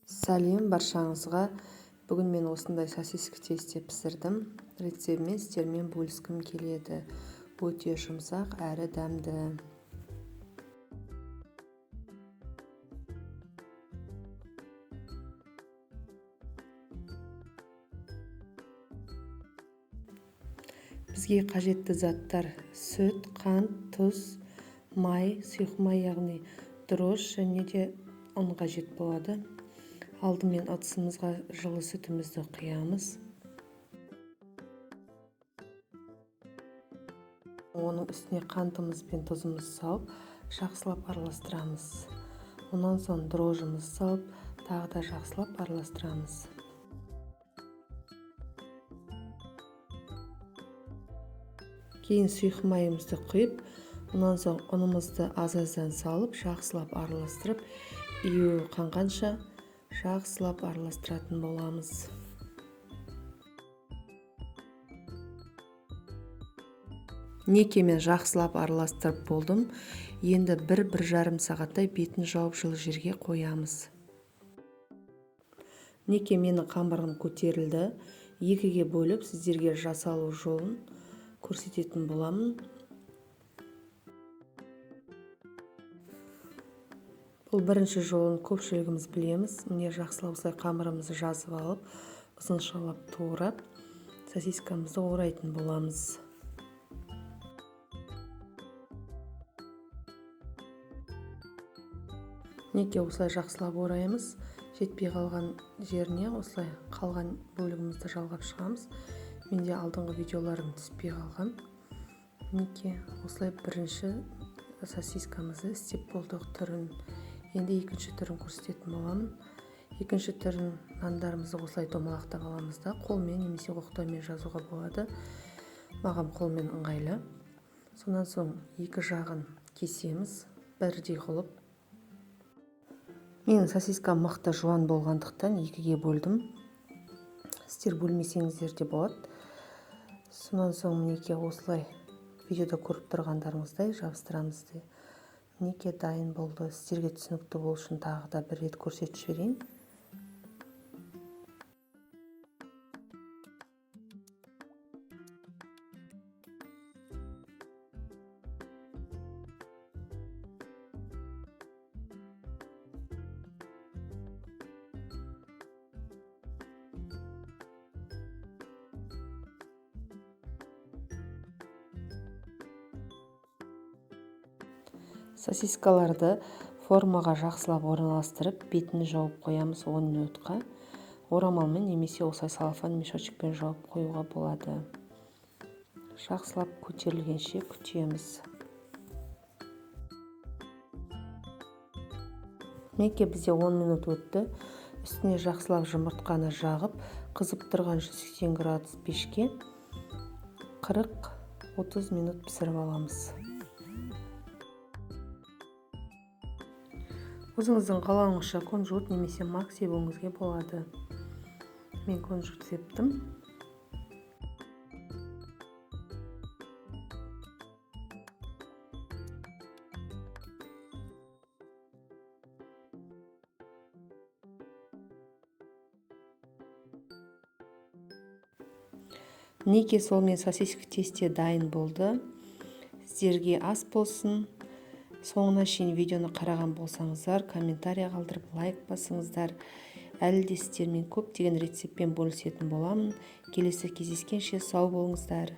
Сәлем баршаңызға. Бүгін мен осындай сосиски тесте пісірдім. Рецептімен сіздермен бөліскім келеді. Өте жұмсақ әрі дәмді. Бізге қажетті заттар: сүт, қант, тұз, май, сұйық май, яғни дрожж және де ұн қажет болады. Алдымен ыдысымызға жылы сүтімізді құямыз. Оның үстіне қантымыз бен тұзымызды салып, жақсылап араластырамыз. Онан соң дрожжымызды салып, тағы да жақсылап араластырамыз. Кейін сұйық майымызды құйып, онан соң ұнымызды аз-аздан салып, жақсылап араластырып, июі қанғанша жақсылап араластыратын боламыз. Некемен жақсылап араластырып болдым. Енді 1-1,5 сағаттай бетін жауып жылы жерге қоямыз. Неке менің қамырым көтерілді. 2-ге бөліп сіздерге жасалу жолын көрсететін боламын. Бұл бірінші жолын көпшілігіміз білеміз. Міне жақсылап осылай қамырымызды жазып алып, ұзыншалап турап, сосискамызды орайтын боламыз. Неке осылай жақсылап ораймыз. Жетпей қалған жеріне осылай қалған бөлігімізді жалғап шығамыз. Менде алдыңғы видеоларым түспей қалған. Неке осылай бірінші сосискамызды істеп болдық түрін. Енді екінші түрін көрсететін боламын. Екінші түрін нандарымызды осылай домалақтап аламыз да, қолмен немесе оқтаумен жазуға болады. Маған қолмен ыңғайлы. Сонан соң екі жағын кесеміз, бірдей қылып. Менің сосискам мықты жуан болғандықтан 2-ге бөлдім. Сіздер бөлмесеңіздер де болады. Сонан соң мінеке осылай видеода көріп тұрғандарыңыздай жабыстырамыз. Неке дайын болды. Сіздерге түсінікті болу үшін тағы да бір рет көрсетіп жіберейін. Сосискаларды формаға жақсылап орналастырып, бетін жауып қоямыз 10 минутқа. Орамалмен немесе осылай салфан мешочкпен жауып қоюға болады. Жақсылап көтерілгенше күтеміз. Неке бізде 10 минут өтті. Үстіне жақсылап жұмыртқаны жағып, қызып тұрған 180 градус пешке 40-30 минут пісіріп аламыз. Өзіңіздің қалауыңызша кунжут немесе мак себуіңізге болады. Мен кунжут септім. Неке солмен сосиски тесте дайын болды. Сіздерге ас болсын. Соңына шейін видеоны қараған болсаңыздар, комментарий қалдырып, лайк басыңыздар. Әлі де сіздермен көптеген рецептпен бөлісетін боламын. Келесі кездескенше сау болыңыздар.